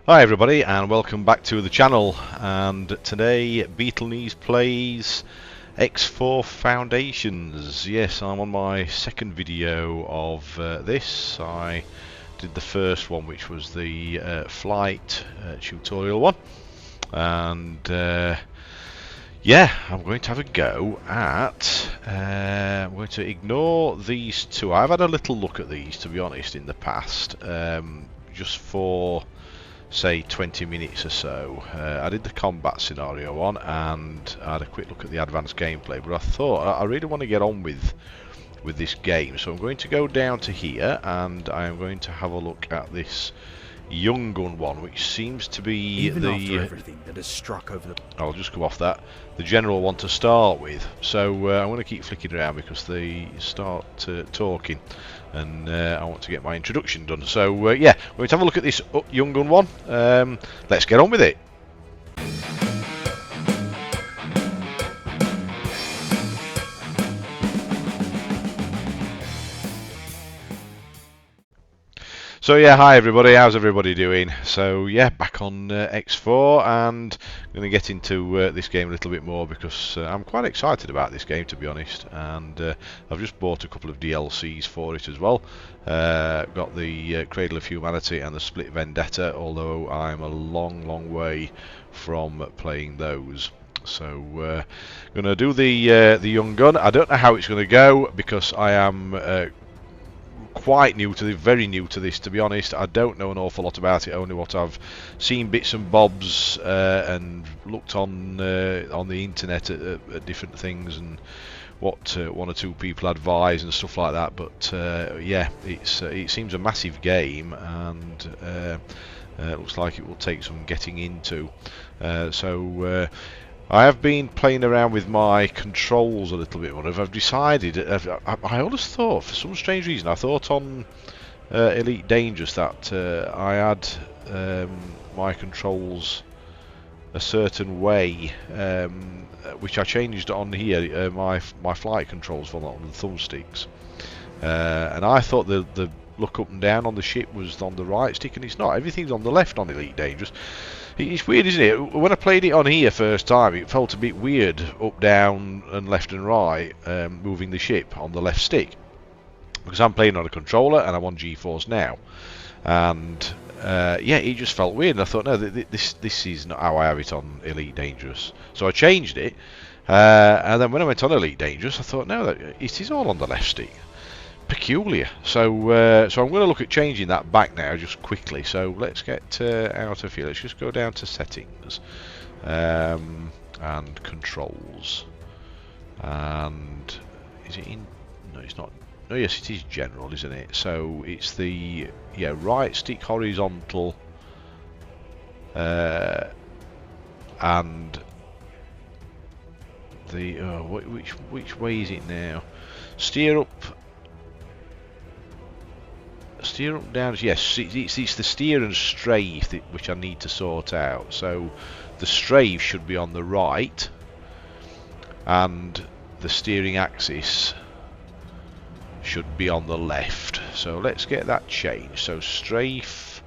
Hi everybody and welcome back to the channel, and today Beetlenees plays X4 Foundations. Yes, I'm on my second video of this. I did the first one, which was the flight tutorial one, and yeah, I'm going to have a go at I'm going to ignore these two. I've had a little look at these, to be honest, in the past, just for say 20 minutes or so. I did the combat scenario one and I had a quick look at the advanced gameplay, but I thought I really want to get on with this game, so I'm going to go down to here and I am going to have a look at this young gun one, which seems to be Even after everything that has struck over the... I'll just go off that, the general one to start with. So I'm going to keep flicking around because they start talking, and I want to get my introduction done. So yeah, we're going to have a look at this young gun one. Let's get on with it. So yeah, hi everybody, how's everybody doing? So yeah, back on X4, and I'm going to get into this game a little bit more because I'm quite excited about this game, to be honest, and I've just bought a couple of DLCs for it as well. Got the Cradle of Humanity and the Split Vendetta, although I'm a long way from playing those. So going to do the young gun. I don't know how it's going to go because I am quite new to this, very new to this, to be honest. I don't know an awful lot about it, only what I've seen bits and bobs and looked on the internet at different things and what one or two people advise and stuff like that. But yeah, it seems a massive game, and looks like it will take some getting into. So I have been playing around with my controls a little bit more. I've decided, I always thought, for some strange reason, I thought on Elite Dangerous that I had my controls a certain way, which I changed on here, my flight controls on the thumbsticks. And I thought the look up and down on the ship was on the right stick, and it's not. Everything's on the left on Elite Dangerous. It's weird, isn't it? When I played it on here first time, it felt a bit weird, up, down, and left and right, moving the ship on the left stick. Because I'm playing on a controller, and I'm on Geforce now. And yeah, it just felt weird, and I thought, no, this is not how I have it on Elite Dangerous. So I changed it, and then when I went on Elite Dangerous, I thought, no, it is all on the left stick. Peculiar. So so I'm going to look at changing that back now, just quickly. So let's get out of here. Let's just go down to settings and controls. And is it in? No, it's not. No, yes, it is general, isn't it? So it's the right stick horizontal and the which way is it now? Steer up. Steer up, down, yes, it's the steer and strafe which I need to sort out. So the strafe should be on the right, and the steering axis should be on the left. So let's get that changed. So strafe,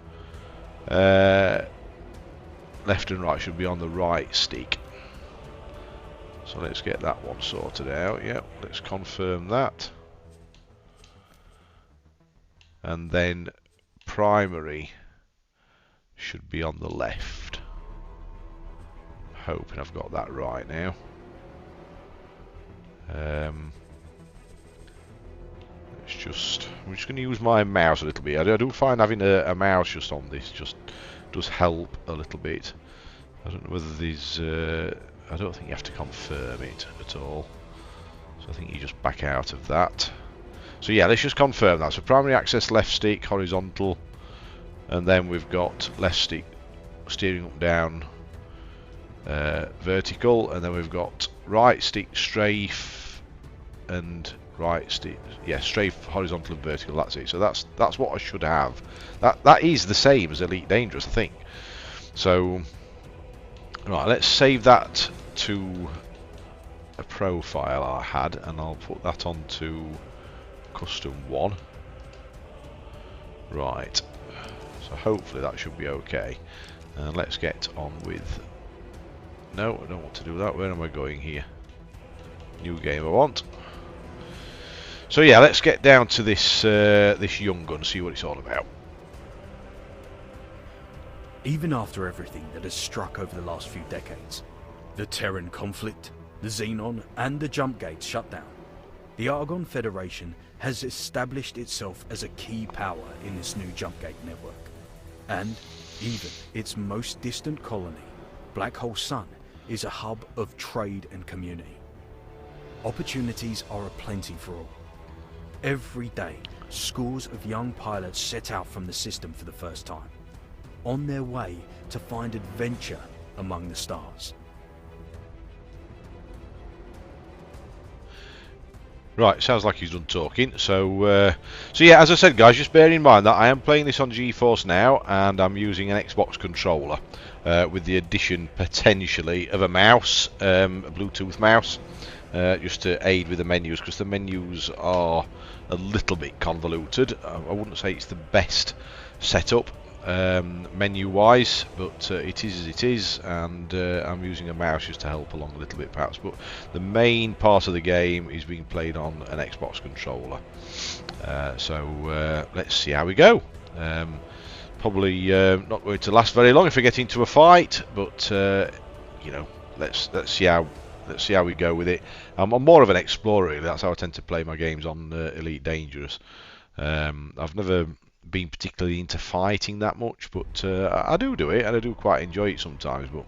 left and right should be on the right stick. So let's get that one sorted out. Yep, let's confirm that. And then primary should be on the left. Hoping I've got that right now. I'm just going to use my mouse a little bit. I do find having a mouse just on this just does help a little bit. I don't know whether these. I don't think you have to confirm it at all. So I think you just back out of that. So yeah, let's just confirm that. So primary access left stick horizontal, and then we've got left stick steering up down vertical, and then we've got right stick strafe and right stick, yeah, strafe horizontal and vertical. That's it. So that's what I should have. That is the same as Elite Dangerous, I think. So right, let's save that to a profile I had, and I'll put that onto custom one. Right, So hopefully that should be okay. And let's get on with... No, I don't want to do that. Where am I going here? New game I want. So yeah, let's get down to this this young gun, see what it's all about. Even after everything that has struck over the last few decades, the Terran conflict, the Xenon, and the jump gates shut down, the Argon Federation has established itself as a key power in this new jump gate network. And even its most distant colony, Black Hole Sun, is a hub of trade and community. Opportunities are aplenty for all. Every day, scores of young pilots set out from the system for the first time, on their way to find adventure among the stars. Right, sounds like he's done talking. So yeah, as I said, guys, just bear in mind that I am playing this on Geforce now, and I'm using an Xbox controller with the addition potentially of a mouse, a Bluetooth mouse, just to aid with the menus, because the menus are a little bit convoluted. I wouldn't say it's the best setup menu-wise, but it is as it is, and I'm using a mouse just to help along a little bit, perhaps. But the main part of the game is being played on an Xbox controller. So let's see how we go. Probably not going to last very long if we get into a fight, but you know, let's see how we go with it. I'm more of an explorer, really. That's how I tend to play my games on Elite Dangerous. I've never been particularly into fighting that much, but I do it, and I do quite enjoy it sometimes, but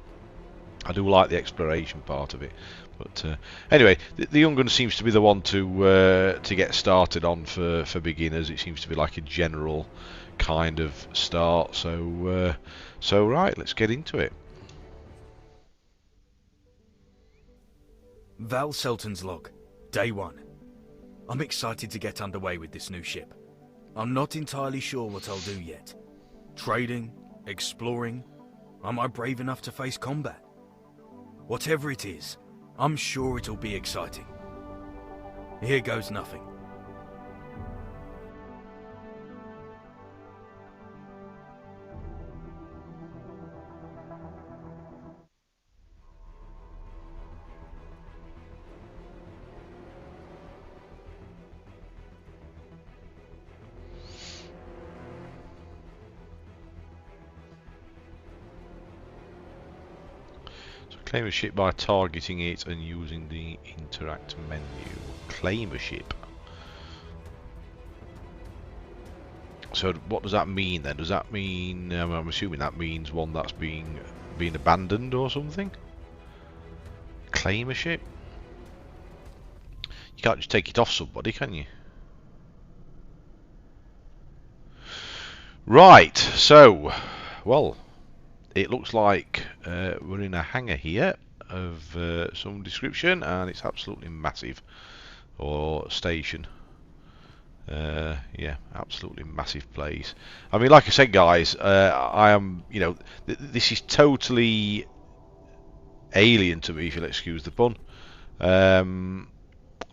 I do like the exploration part of it. But anyway, the young gun seems to be the one to get started on for beginners. It seems to be like a general kind of start. So right, let's get into it. Val Selton's log, day 1. I'm excited to get underway with this new ship. I'm not entirely sure what I'll do yet. Trading, exploring, am I brave enough to face combat? Whatever it is, I'm sure it'll be exciting. Here goes nothing. Claim a ship by targeting it and using the interact menu. Claim a ship. So what does that mean then? Does that mean, I'm assuming that means one that's being abandoned or something? Claim a ship? You can't just take it off somebody, can you? Right, so, well, it looks like we're in a hangar here of some description, and it's absolutely massive. Or station. Yeah, absolutely massive place. I mean, like I said, guys, I am, you know, this is totally alien to me, if you'll excuse the pun.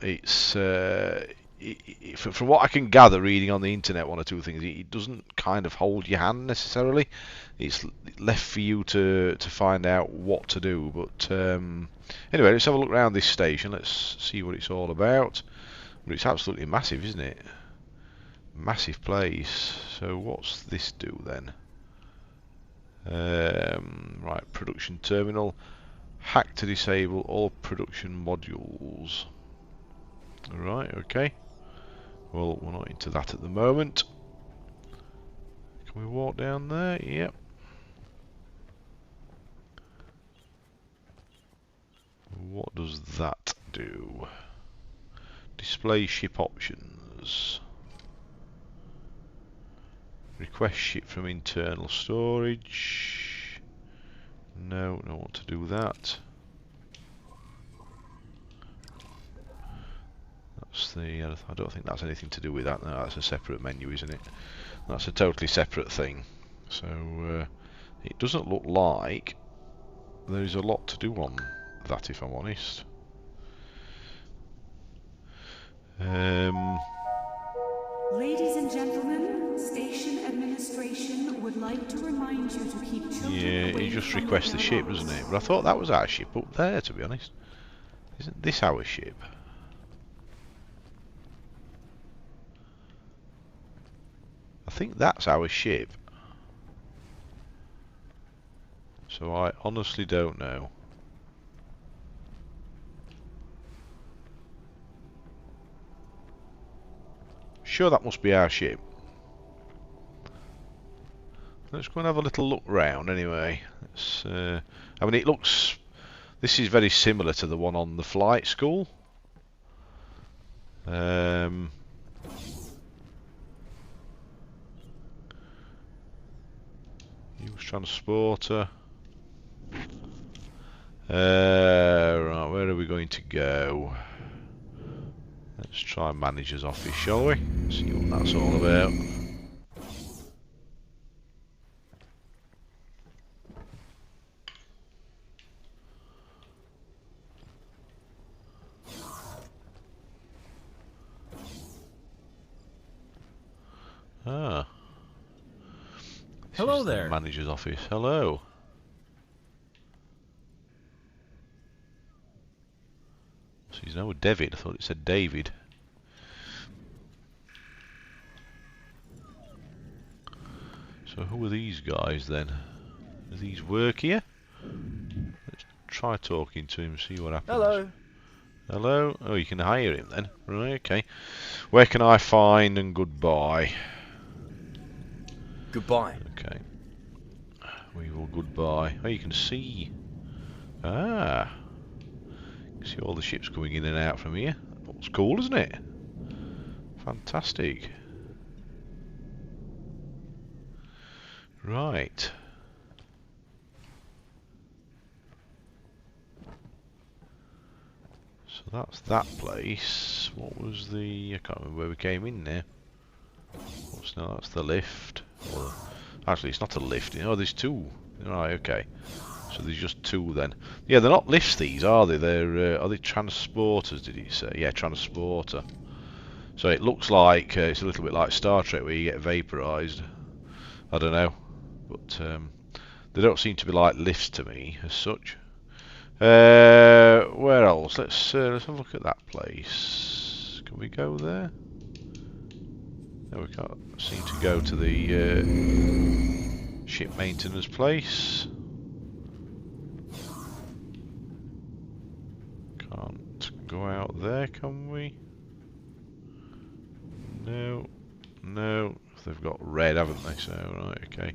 It's from what I can gather reading on the internet, one or two things, it doesn't kind of hold your hand necessarily. It's left for you to find out what to do. But anyway, let's have a look around this station. Let's see what it's all about. But it's absolutely massive, isn't it? Massive place. So what's this do then? Right, production terminal. Hack to disable all production modules. Right, okay. Well, we're not into that at the moment. Can we walk down there? Yep. What does that do? Display ship options. Request ship from internal storage. No, don't want to do that. That's the. I don't think that's anything to do with that. No, that's a separate menu, isn't it? That's a totally separate thing. So it doesn't look like there is a lot to do on that, if I'm honest. Ladies and gentlemen, station administration would like to remind you to keep children Yeah, away he just from requests the the ship, mailbox. doesn't it? But I thought that was our ship up there, to be honest. Isn't this our ship? I think that's our ship. So I honestly don't know. Sure, that must be our ship. Let's go and have a little look round anyway. I mean, it looks... This is very similar to the one on the flight school. Use transporter. Right, where are we going to go? Let's try manager's office, shall we? See what that's all about. Ah. This Hello is the there. manager's office. Hello. So he's now David. I thought it said David. So who are these guys then? Do these work here? Let's try talking to him, see what happens. Hello. Hello? Oh, you can hire him then. Right, okay. Where can I find and goodbye? Goodbye. Okay. We will goodbye. Oh, you can see. Ah. You can see all the ships coming in and out from here. Looks cool, isn't it? Fantastic. Right. So that's that place. What was the... I can't remember where we came in there. What's now? That's the lift. Or, actually, it's not a lift. Oh, there's two. Right, okay. So there's just two then. Yeah, they're not lifts, these, are they? They're are they transporters? Did he say? Yeah, transporter. So it looks like it's a little bit like Star Trek, where you get vaporized. I don't know, but they don't seem to be like lifts to me as such. Where else? Let's have a look at that place. Can we go there? No, we can't seem to go to the ship maintenance place. Can't go out there, can we? No, no. They've got red, haven't they? So, right, okay.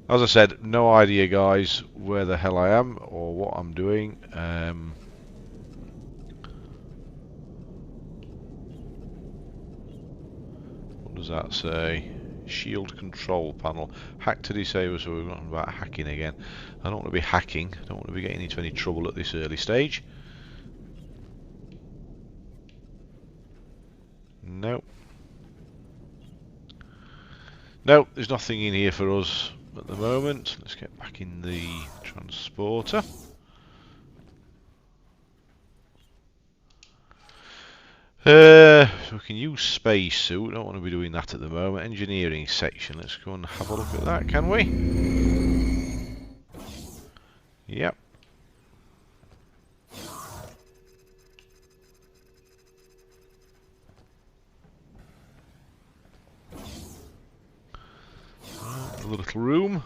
As I said, no idea, guys, where the hell I am or what I'm doing. What does that say? Shield control panel. Hack to disable, so we're talking about hacking again. I don't want to be hacking. I don't want to be getting into any trouble at this early stage. Nope. Nope, there's nothing in here for us at the moment. Let's get back in the transporter. So we can use spacesuit. Don't want to be doing that at the moment. Engineering section. Let's go and have a look at that, can we? Yep. A little room.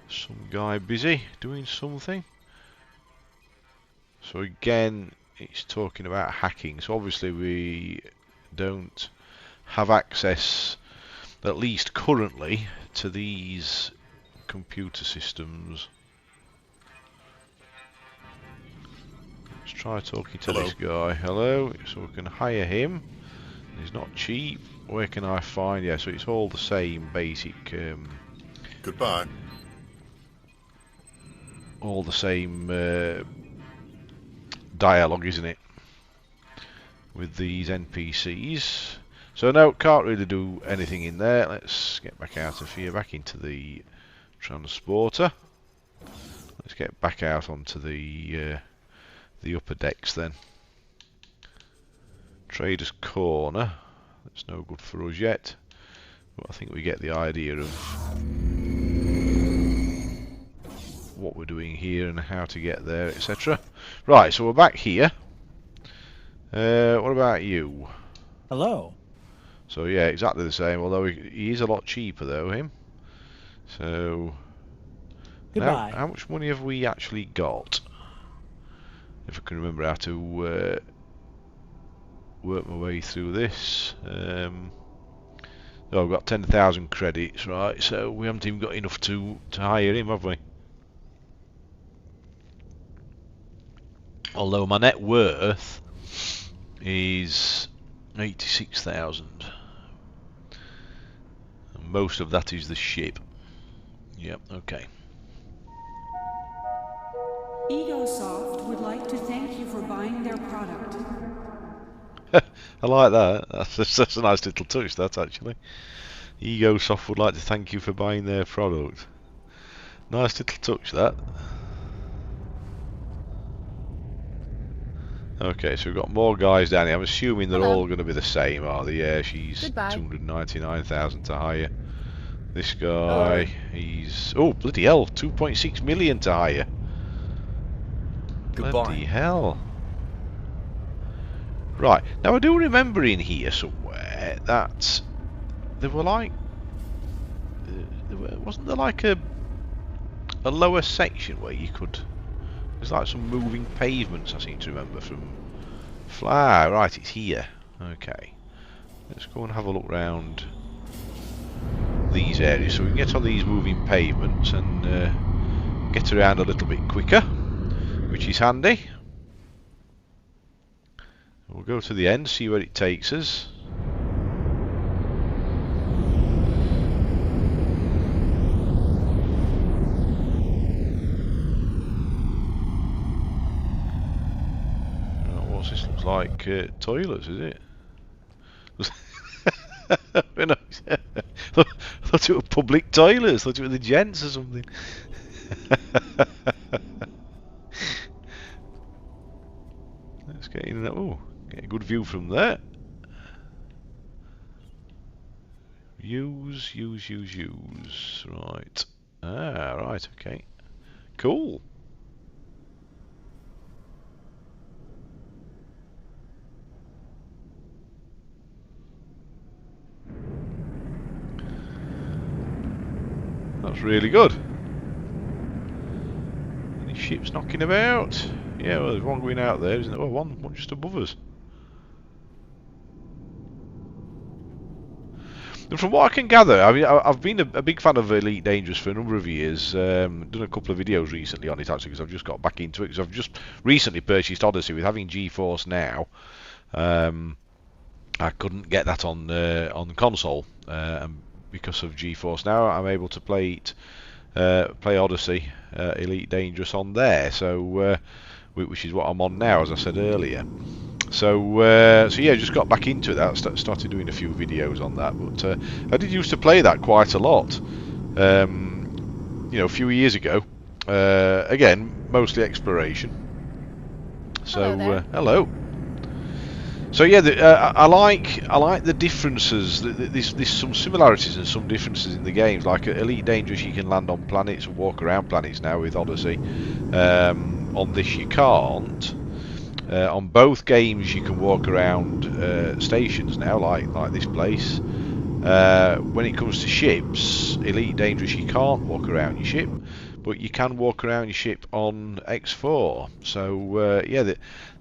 Some guy busy doing something. So again, it's talking about hacking. So obviously we don't have access, at least currently, to these computer systems. Let's try talking to this guy. Hello. So we can hire him. He's not cheap. Where can I find? Yeah, so it's all the same basic. Goodbye. All the same dialogue, isn't it? With these NPCs. So no, can't really do anything in there. Let's get back out of here, back into the transporter. Let's get back out onto the upper decks then. Trader's Corner. That's no good for us yet. But I think we get the idea of what we're doing here and how to get there, etc. Right, so we're back here. What about you? Hello. So yeah, exactly the same, although he is a lot cheaper though, him. So Goodbye. how much money have we actually got? If I can remember how to work my way through this. Oh, I've got 10,000 credits, right, so we haven't even got enough to hire him, have we? Although my net worth is 86,000. And most of that is the ship. Yep, okay. Egosoft would like to thank you for buying their product. I like that. That's a nice little touch, that, actually. Egosoft would like to thank you for buying their product. Nice little touch, that. Okay, so we've got more guys down here. I'm assuming they're all going to be the same, are they? Yeah, she's 299,000 to hire. This guy, he's... Oh, bloody hell, 2.6 million to hire. Goodbye. Bloody hell. Right, now I do remember in here somewhere that there were like... wasn't there like a lower section where you could... There's like some moving pavements, I seem to remember from... Ah, right, it's here. Okay. Let's go and have a look round these areas so we can get on these moving pavements and get around a little bit quicker, which is handy. We'll go to the end, see where it takes us. What's this? Looks like toilets, is it? I thought it were public toilets. I thought it were the gents or something. Let's get in there. Oh, get a good view from there. Use. Right. Ah, right, okay. Cool. That's really good. Any ships knocking about? Yeah, well, there's one going out there, isn't there? Oh, one just above us. And from what I can gather, I mean, I've been a big fan of Elite Dangerous for a number of years. Done a couple of videos recently on it actually because I've just got back into it. Because I've just recently purchased Odyssey with having Geforce now. I couldn't get that on console, and because of Geforce now, I'm able to play Odyssey Elite Dangerous on there. So, which is what I'm on now, as I said earlier. So yeah, just got back into that. Started doing a few videos on that, but I did used to play that quite a lot. You know, a few years ago. Again, mostly exploration. So hello. So yeah, I like the differences. There's some similarities and some differences in the games. Like Elite Dangerous, you can land on planets and walk around planets now with Odyssey. On this, you can't. On both games, you can walk around stations now, like this place. When it comes to ships, Elite Dangerous, you can't walk around your ship, but you can walk around your ship on X4. So yeah,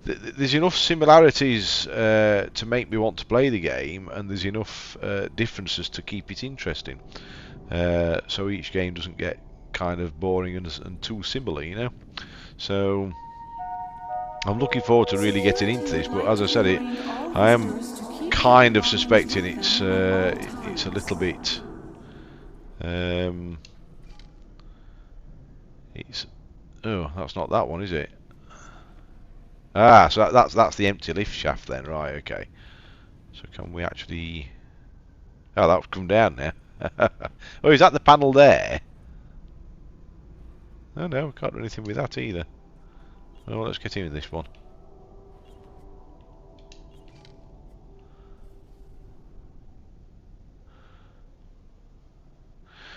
there's enough similarities to make me want to play the game, and there's enough differences to keep it interesting. So each game doesn't get kind of boring and too similar, you know. So I'm looking forward to really getting into this, but as I said, I am kind of suspecting it's a little bit. It's that's not that one, is it? Ah, so that's the empty lift shaft then, right? Okay. So can we actually? Oh, that's come down now. Oh, is that the panel there? Oh no, can't do anything with that either. Well, let's get in with this one.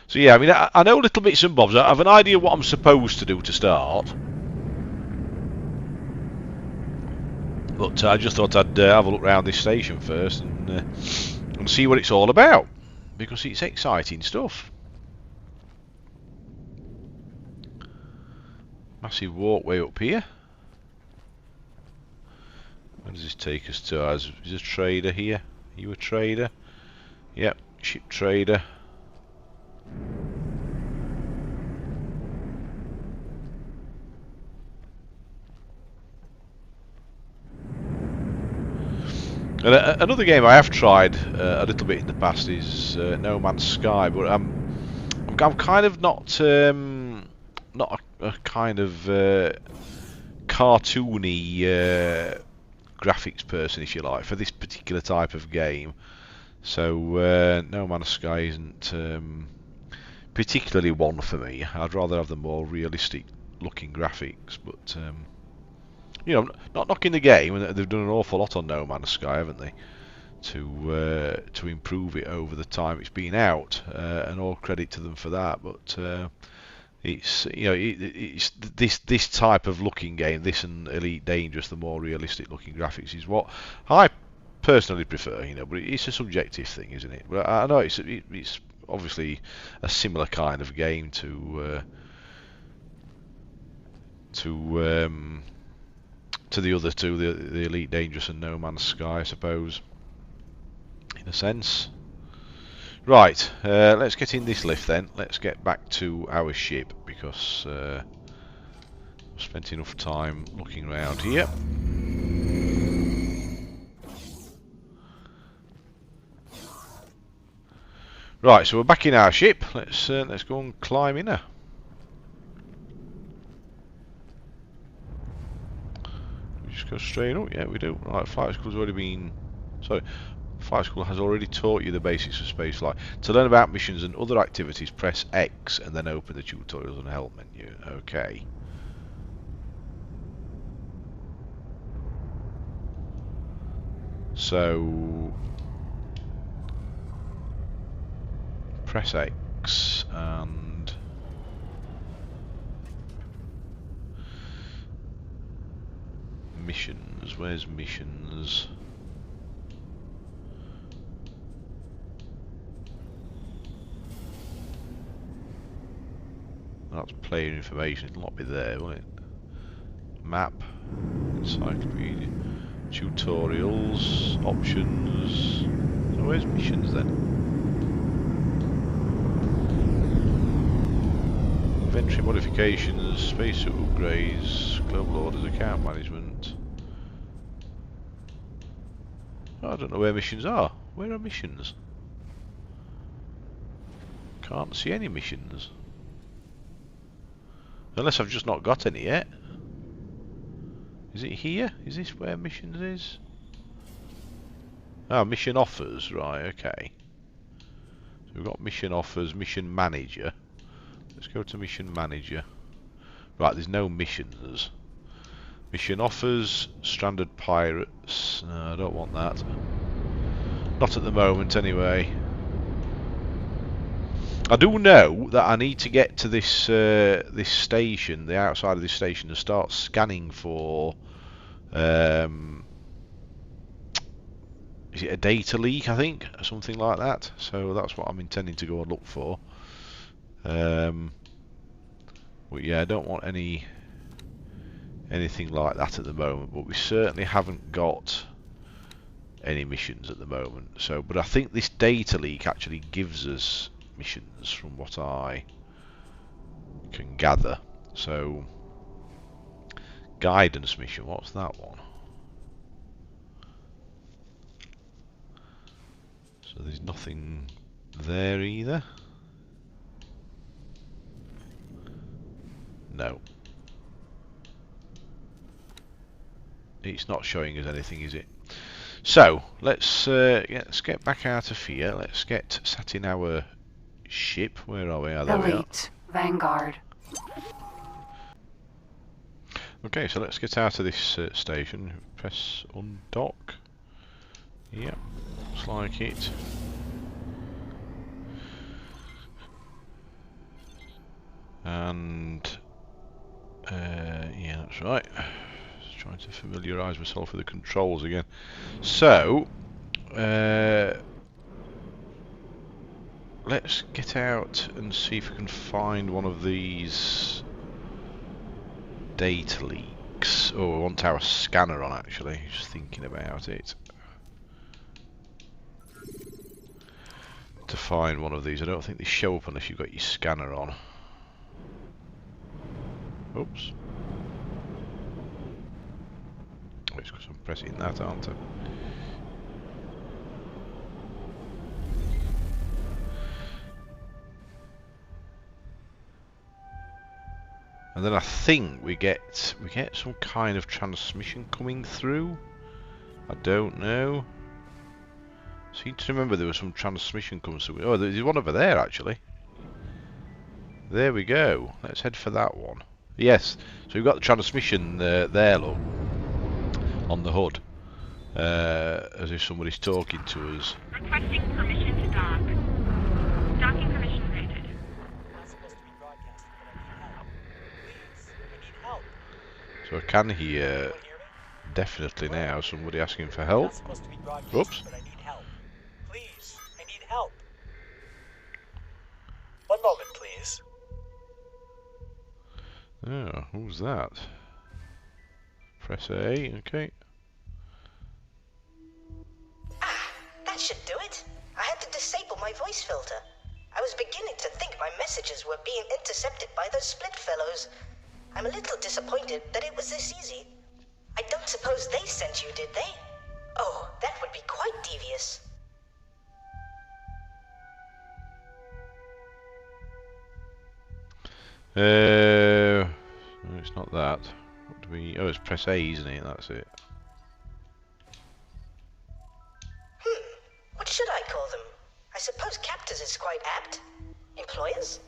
So yeah, I mean, I know little bits and bobs. I have an idea what I'm supposed to do to start. But I just thought I'd have a look around this station first and see what it's all about. Because it's exciting stuff. Massive walkway up here. Where does this take us to? Is a trader here? Are you a trader? Yep, ship trader. And another game I have tried a little bit in the past is No Man's Sky, but I'm kind of not a kind of cartoony graphics person, if you like, for this particular type of game. So No Man's Sky isn't particularly one for me. I'd rather have the more realistic looking graphics, but you know, not knocking the game, and they've done an awful lot on No Man's Sky, haven't they, to improve it over the time it's been out, and all credit to them for that. But it's, you know, it's this type of looking game, this and Elite Dangerous, the more realistic looking graphics is what I personally prefer, you know. But it's a subjective thing, isn't it? But I know it's obviously a similar kind of game to the other two, the Elite Dangerous and No Man's Sky, I suppose, in a sense. Right, let's get in this lift then. Let's get back to our ship, because I've spent enough time looking around here. Right, so we're back in our ship. Let's go and climb in her. Just go straight up. Yeah, we do. Right, flight school's already been... Sorry. Flight school has already taught you the basics of spaceflight. To learn about missions and other activities, press X and then open the tutorials and help menu. Okay. So... press X and... missions. Where's missions? That's player information. It'll not be there, will it? Map, encyclopedia, tutorials, options. So where's missions then? Inventory modifications, spacesuit upgrades, global orders, account management. Oh, I don't know where missions are. Where are missions? Can't see any missions. Unless I've just not got any yet. Is it here? Is this where missions is? Ah, mission offers. Right, okay. So we've got mission offers, mission manager. Let's go to mission manager. Right, there's no missions. Mission offers, stranded pirates. No, I don't want that. Not at the moment, anyway. I do know that I need to get to this this station, the outside of this station, and start scanning for. Is it a data leak? I think, or something like that. So that's what I'm intending to go and look for. But yeah, I don't want anything like that at the moment. But we certainly haven't got any missions at the moment. So, but I think this data leak actually gives us missions, from what I can gather. So, guidance mission, what's that one? So there's nothing there either. No. It's not showing us anything, is it? So, let's get back out of here. Let's get sat in our ship. Where are we? There we are. Elite Vanguard. Okay, so let's get out of this station. Press undock. Yep, looks like it. And yeah, that's right. Just trying to familiarise myself with the controls again. So let's get out and see if we can find one of these data leaks. Oh, I want our scanner on actually, just thinking about it. To find one of these, I don't think they show up unless you've got your scanner on. Oops. Oh, it's because I'm pressing that, aren't I? And then I think we get some kind of transmission coming through. I don't know. I seem to remember there was some transmission coming through. Oh, there's one over there actually. There we go. Let's head for that one. Yes. So we've got the transmission there, look, on the hood, as if somebody's talking to us. Requesting permission to dock. Docking permission granted. Not supposed to be broadcasting, but I need help. Please, I need help. So I can hear Anyone hear me? definitely now somebody asking for Not help. supposed to be broadcasting, Oops. but I need help. Please, I need help. One moment, please. Oh, who's that? Press A, okay. That should do it. I had to disable my voice filter. I was beginning to think my messages were being intercepted by those split fellows. I'm a little disappointed that it was this easy. I don't suppose they sent you, did they? Oh, that would be quite devious. No, it's not that. What do we? Oh, it's press A, isn't it? That's it. What should I call them? I suppose captors is quite apt. Employers?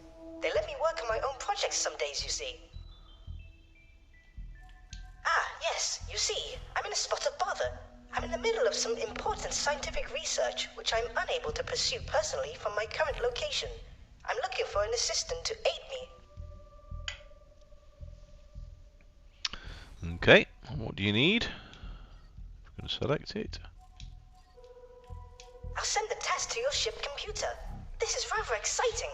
They let me work on my own projects some days, you see. Ah, yes, you see, I'm in a spot of bother. I'm in the middle of some important scientific research, which I'm unable to pursue personally from my current location. I'm looking for an assistant to aid me. Okay, what do you need? I'm going to select it. I'll send the task to your ship computer. This is rather exciting.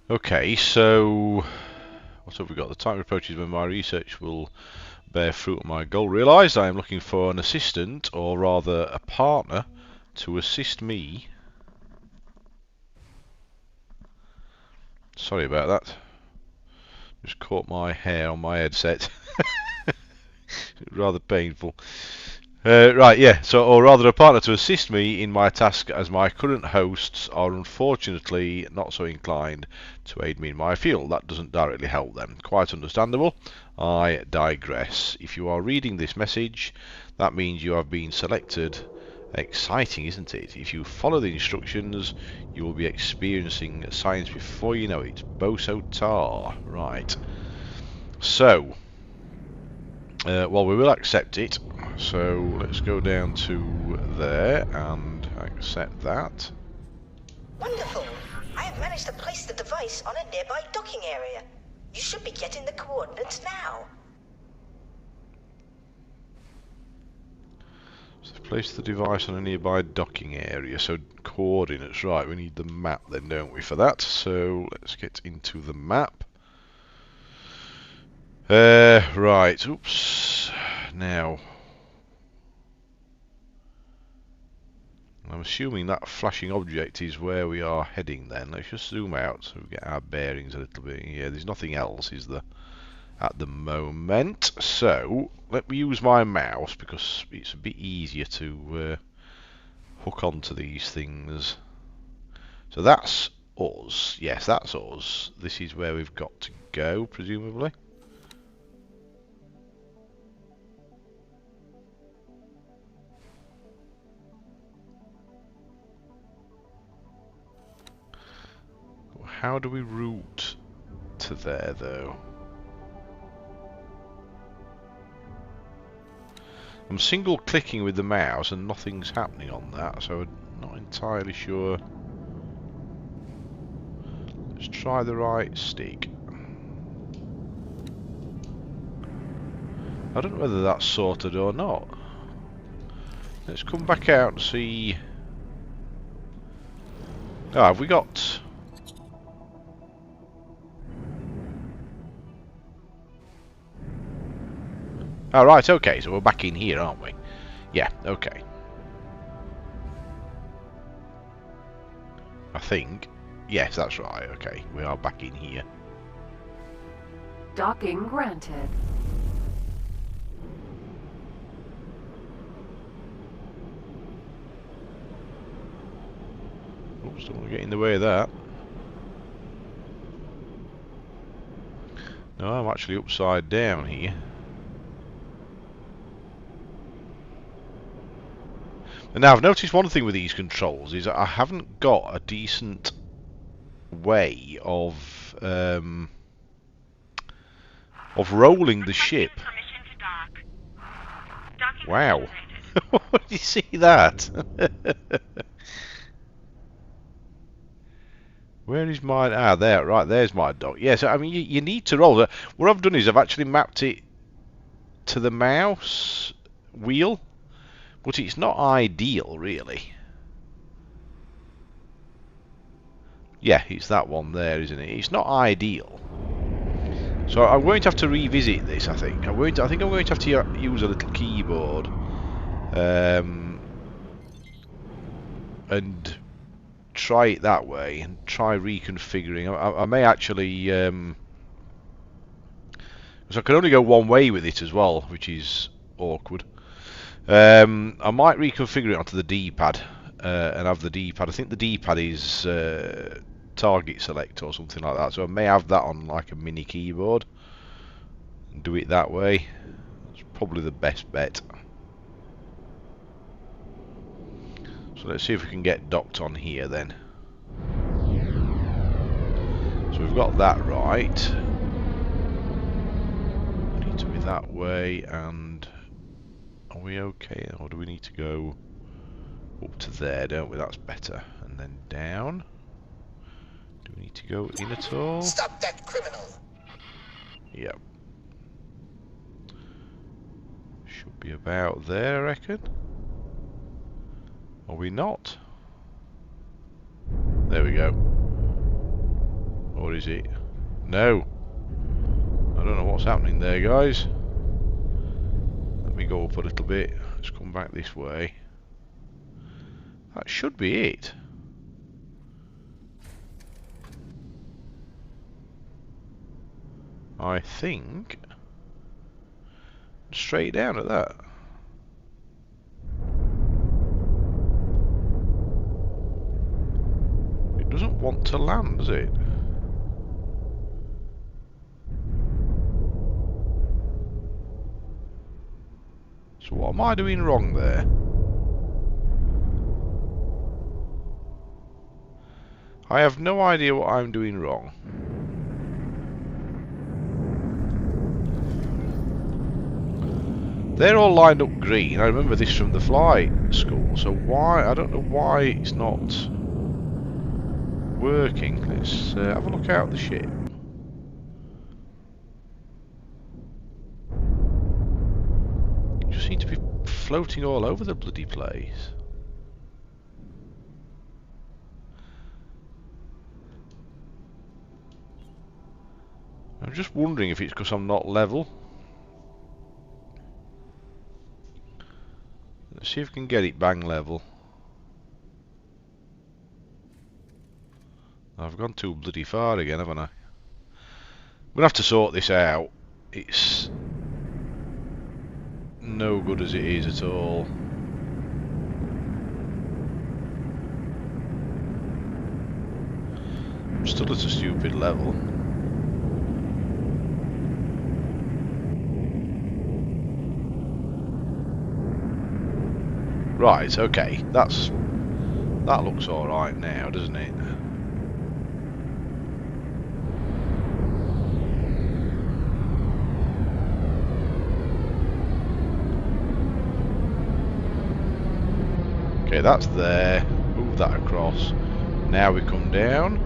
Okay, so what have we got? The time approaches when my research will bear fruit on my goal realised. I am looking for an assistant, or rather a partner, to assist me. Sorry about that. Just caught my hair on my headset. Rather painful. Right, yeah, so, or rather a partner to assist me in my task, as my current hosts are unfortunately not so inclined to aid me in my field. That doesn't directly help them. Quite understandable. I digress. If you are reading this message, that means you have been selected. Exciting, isn't it? If you follow the instructions, you will be experiencing science before you know it. Boso tar. Right. So, well, we will accept it. So let's go down to there and accept that. Wonderful. I have managed to place the device on a nearby docking area. You should be getting the coordinates now. So place the device on a nearby docking area. So coordinates, right? We need the map then, don't we, for that? So let's get into the map. Right. Oops. Now, I'm assuming that flashing object is where we are heading then. Let's just zoom out so we get our bearings a little bit. Yeah, there's nothing else, is there, at the moment? So, let me use my mouse because it's a bit easier to hook onto these things. So that's us. Yes, that's us. This is where we've got to go, presumably. How do we route to there, though? I'm single clicking with the mouse and nothing's happening on that, so I'm not entirely sure Let's try the right stick. I don't know whether that's sorted or not. Let's come back out and see. Oh, have we got... Oh, right, okay, so we're back in here, aren't we? Yeah, okay. I think. Yes, that's right, okay. We are back in here. Docking granted. Oops, don't want to get in the way of that. No, I'm actually upside down here. And now I've noticed one thing with these controls is that I haven't got a decent way of rolling the ship. Permission to dock. Docking Wow. completed. Did you see that? Where is mine? Ah, there, right, there's my dock. Yes, I mean, you need to roll. What I've done is I've actually mapped it to the mouse wheel, but it's not ideal, really. Yeah, it's that one there, isn't it? It's not ideal. So I'm going to have to revisit this, I think. I think I'm going to have to use a little keyboard. And try it that way, and try reconfiguring. I may actually... because I can only go one way with it as well, which is awkward. I might reconfigure it onto the D-pad and have the D-pad. I think the D-pad is target select or something like that, so I may have that on like a mini keyboard and do it that way. It's probably the best bet. So let's see if we can get docked on here then. So we've got that right. We need to be that way, and are we okay? Or do we need to go up to there, don't we? That's better. And then down. Do we need to go in at all? Stop that criminal! Yep. Should be about there, I reckon. Are we not? There we go. Or is it? No. I don't know what's happening there, guys. Let me go up a little bit. Let's come back this way. That should be it. I think. Straight down at that. It doesn't want to land, does it? So what am I doing wrong there? I have no idea what I'm doing wrong. They're all lined up green. I remember this from the flight school. So why? I don't know why it's not working. Let's have a look out the ship. You just seem to be floating all over the bloody place. I'm just wondering if it's because I'm not level. Let's see if we can get it bang level. I've gone too bloody far again, haven't I? I'm gonna have to sort this out. It's no good as it is at all. I'm still at a stupid level. Right, okay, that looks alright now, doesn't it? Okay, that's there. Move that across. Now we come down.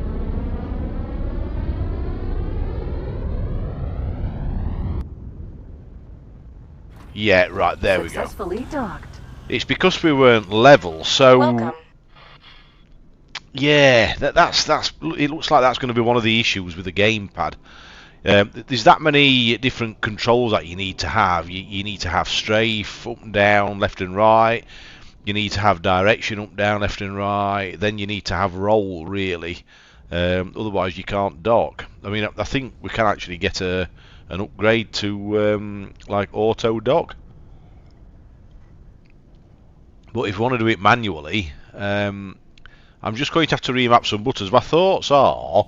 Yeah, right, there we go. Successfully docked. It's because we weren't level, so... Welcome. Yeah, that's. It looks like that's going to be one of the issues with the gamepad. There's that many different controls that you need to have. You need to have strafe, up and down, left and right. You need to have direction, up, down, left and right. Then you need to have roll, really. Otherwise you can't dock. I mean, I think we can actually get an upgrade to like auto dock. But if we want to do it manually, I'm just going to have to remap some buttons. My thoughts are,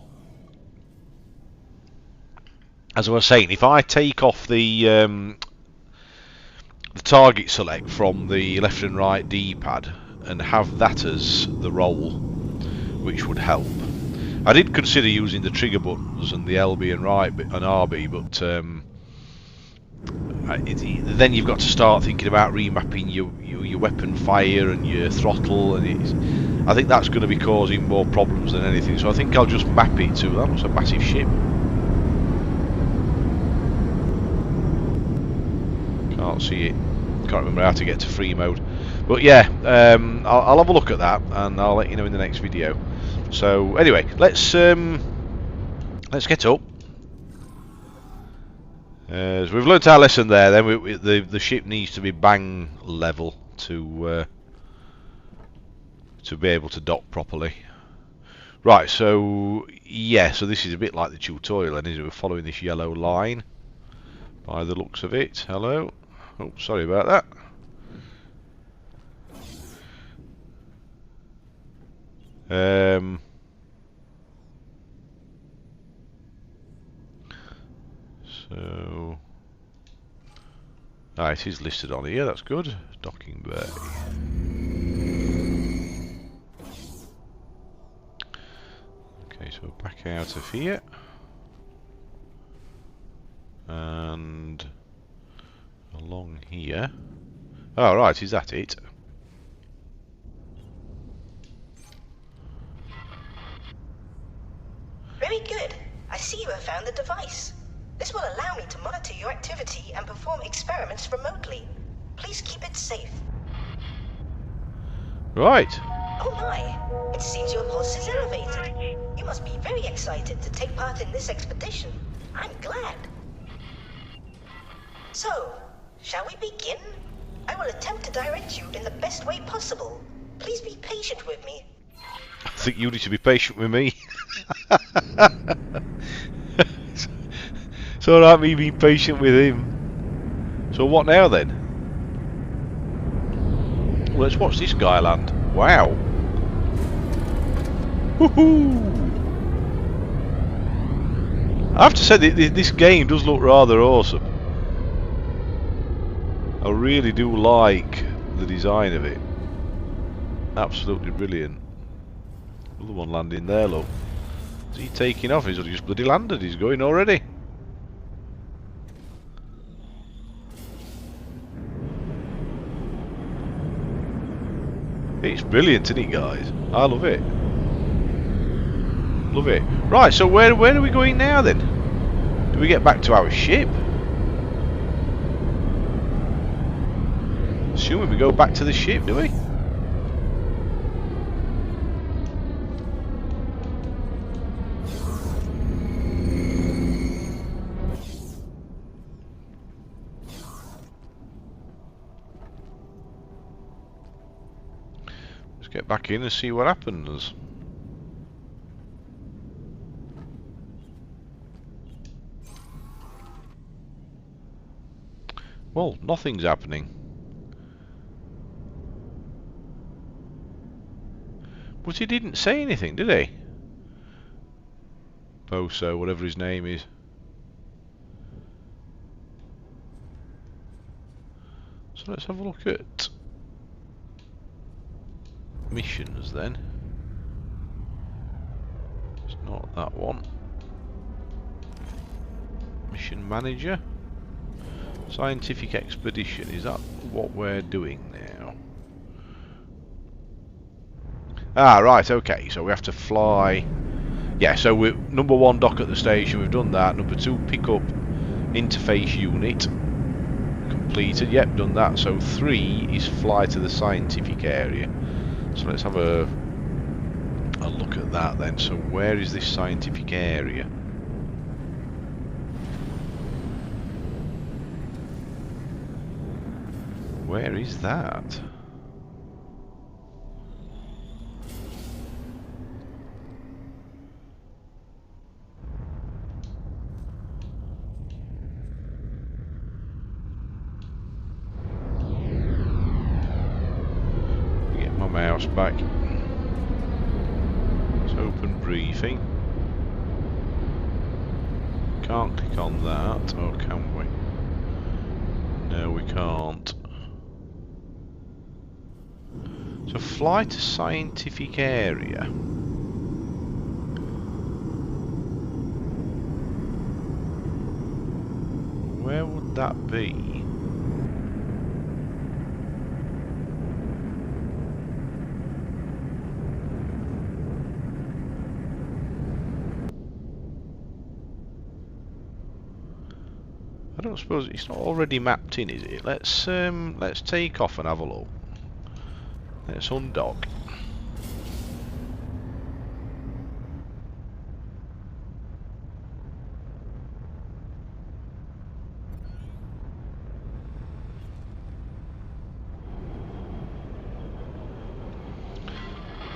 as I was saying, if I take off the target select from the left and right D-pad and have that as the roll, which would help. I did consider using the trigger buttons and the LB and right and RB, but then you've got to start thinking about remapping your weapon fire and your throttle, and I think that's going to be causing more problems than anything. So I think I'll just map it to that. Looks a massive ship. Can't see it. Can't remember how to get to free mode. But yeah, I'll have a look at that and I'll let you know in the next video. So anyway, let's get up. So we've learnt our lesson there. Then the ship needs to be bang level to be able to dock properly. Right. So yeah. So this is a bit like the tutorial, and we're following this yellow line by the looks of it. Hello. Oh, sorry about that. So, it is listed on here. That's good. Docking bay. Okay, so back out of here, and along here. Oh, right, is that it? Very good. I see you have found the device. This will allow me to monitor your activity and perform experiments remotely. Please keep it safe. Right. Oh my, it seems your pulse is elevated. You must be very excited to take part in this expedition. I'm glad. So, shall we begin? I will attempt to direct you in the best way possible. Please be patient with me. I think you need to be patient with me. It's alright me being patient with him. So what now then? Well, let's watch this guy land. Wow. Woohoo! I have to say this game does look rather awesome. I really do like the design of it. Absolutely brilliant. Another one landing there, look. Is he taking off? He's just bloody landed. He's going already. It's brilliant, isn't it, guys? I love it. Love it. Right, so where are we going now then? Do we get back to our ship? Assuming we go back to the ship, do we? Let's get back in and see what happens. Well, nothing's happening. But he didn't say anything, did he? Boso, whatever his name is. So let's have a look at missions then. It's not that one. Mission manager. Scientific expedition. Is that what we're doing now? Ah, right, okay. So we have to fly. Yeah, so we're number 1, dock at the station. We've done that. Number 2, pick up interface unit. completed. Yep, done that. So 3 is fly to the scientific area. So let's have a look at that then. So where is this scientific area? Where is that? Get my mouse back. Let's open briefing. Can't click on that, or can we? No, we can't. So fly to scientific area. Where would that be? I don't suppose it's not already mapped in, is it? Let's take off and have a look. Let's undock.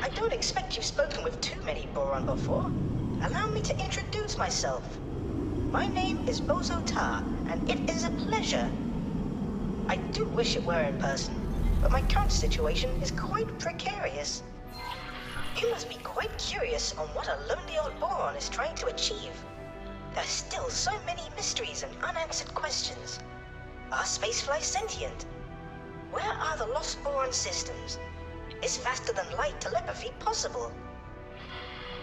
I don't expect you've spoken with too many Boron before. Allow me to introduce myself. My name is Bozo Tar, and it is a pleasure. I do wish it were in person, but my current situation is quite precarious. You must be quite curious on what a lonely old Boron is trying to achieve. There are still so many mysteries and unanswered questions. Are spaceflies sentient? Where are the lost Boron systems? Is faster than light telepathy possible?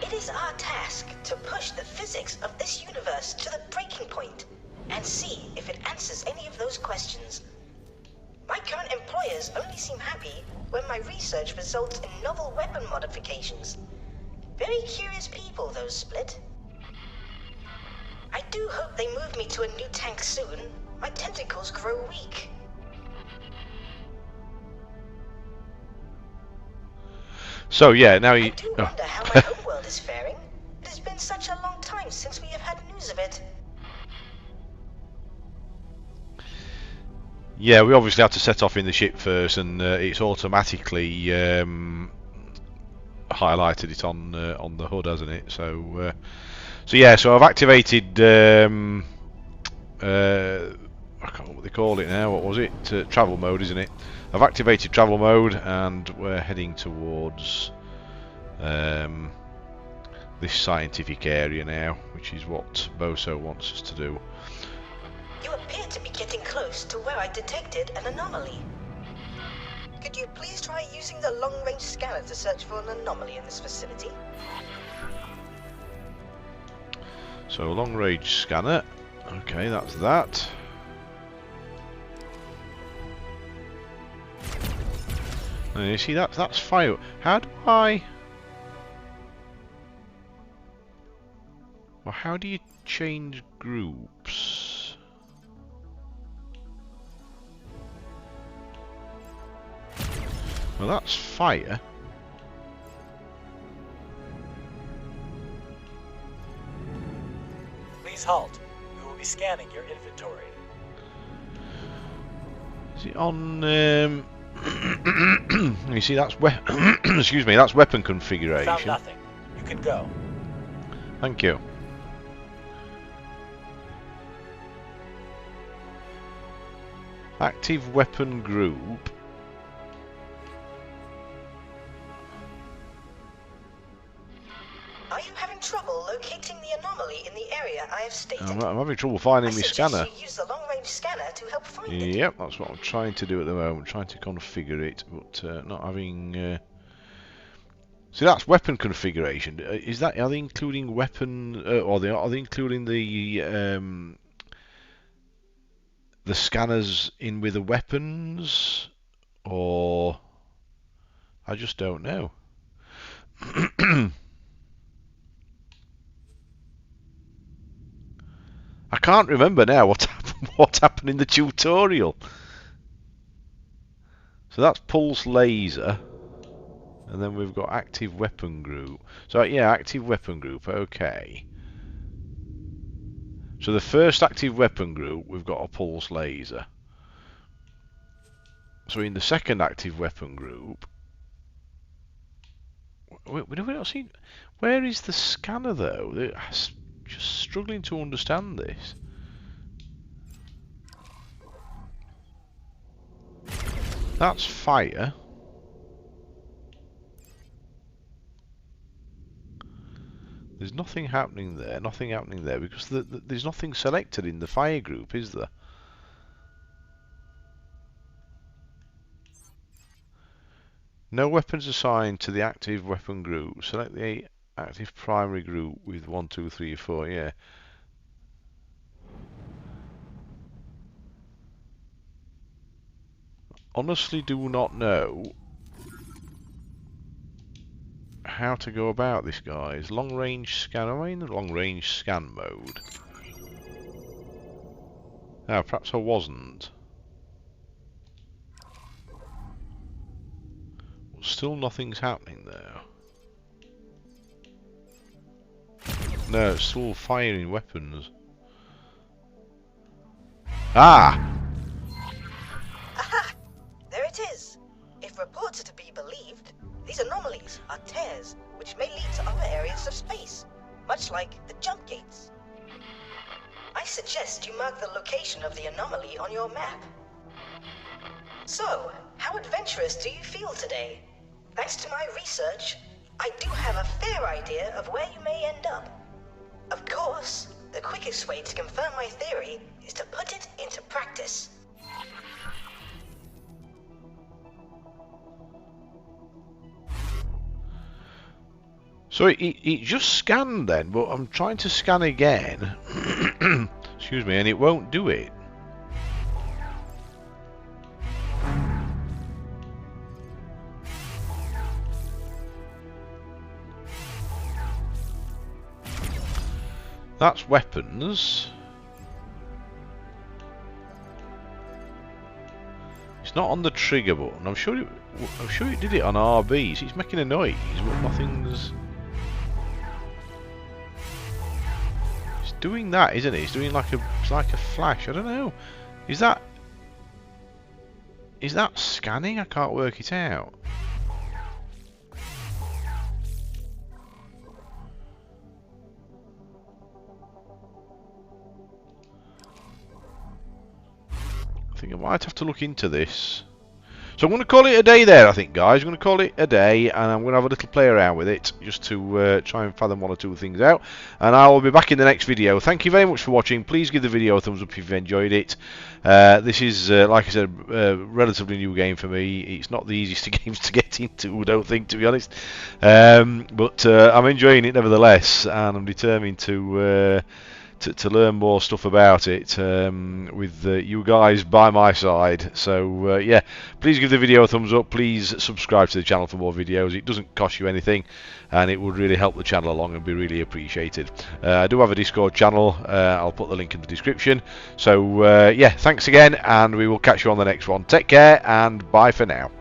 It is our task to push the physics of this universe to the breaking point and see if it answers any of those questions. My current employers only seem happy when my research results in novel weapon modifications. Very curious people, those Split. I do hope they move me to a new tank soon. My tentacles grow weak. So yeah, now you. I do wonder how my homeworld is faring. It has been such a long time since we have had news of it. Yeah, we obviously have to set off in the ship first, and it's automatically highlighted it on the HUD, hasn't it? So yeah, so I've activated. I can't remember what they call it now. What was it? Travel mode, isn't it? I've activated travel mode, and we're heading towards this scientific area now, which is what Boso wants us to do. You appear to be getting close to where I detected an anomaly. Could you please try using the long-range scanner to search for an anomaly in this facility? So long-range scanner. Okay, that's that. And you see that's fire. How do I? Well, how do you change groups? Well, that's fire. Please halt. We will be scanning your inventory. Is it on? You see, that's excuse me, that's weapon configuration. Found nothing. You can go. Thank you. Active weapon group. Are you having trouble locating the anomaly in the area I have stated? I'm having trouble finding I my suggest scanner. you use the long-range scanner to help find it. Yep, that's what I'm trying to do at the moment, trying to configure it, but not having... See, that's weapon configuration. Is that, are they including weapon, or are they including the scanners in with the weapons, or I just don't know. I can't remember now what happened in the tutorial. So that's pulse laser. And then we've got active weapon group. So yeah, active weapon group, okay. So the first active weapon group, we've got a pulse laser. So in the second active weapon group, we don't see. Where is the scanner though? I'm just struggling to understand this. That's fire. There's nothing happening there, because there's nothing selected in the fire group, is there? No weapons assigned to the active weapon group. Select the active primary group with 1, 2, 3, 4, yeah. Honestly do not know how to go about this, guys. Long range scan. Am I in the long range scan mode? Ah, perhaps I wasn't. Well, still nothing's happening there. No, it's still firing weapons. Ah! Aha! There it is. If reports are to be believed, these anomalies are tears which may lead to other areas of space, much like the jump gates. I suggest you mark the location of the anomaly on your map. So, how adventurous do you feel today? Thanks to my research, I do have a fair idea of where you may end up. Of course, the quickest way to confirm my theory is to put it into practice. So it just scanned then, but I'm trying to scan again. Excuse me, and it won't do it. That's weapons. It's not on the trigger button. I'm sure it did it on RB. So it's making a noise, but nothing's. It's doing that, isn't it? It's doing like a flash. I don't know. Is that scanning? I can't work it out. I think I might have to look into this. So I'm going to call it a day there, I think, guys. I'm going to call it a day, and I'm going to have a little play around with it, just to try and fathom one or two things out. And I will be back in the next video. Thank you very much for watching. Please give the video a thumbs up if you've enjoyed it. This is, like I said, a relatively new game for me. It's not the easiest of games to get into, I don't think, to be honest. But I'm enjoying it nevertheless, and I'm determined to learn more stuff about it with you guys by my side. So yeah, please give the video a thumbs up, please subscribe to the channel for more videos. It doesn't cost you anything, and it would really help the channel along and be really appreciated. I do have a Discord channel, I'll put the link in the description. So yeah, thanks again, and we will catch you on the next one. Take care, and bye for now.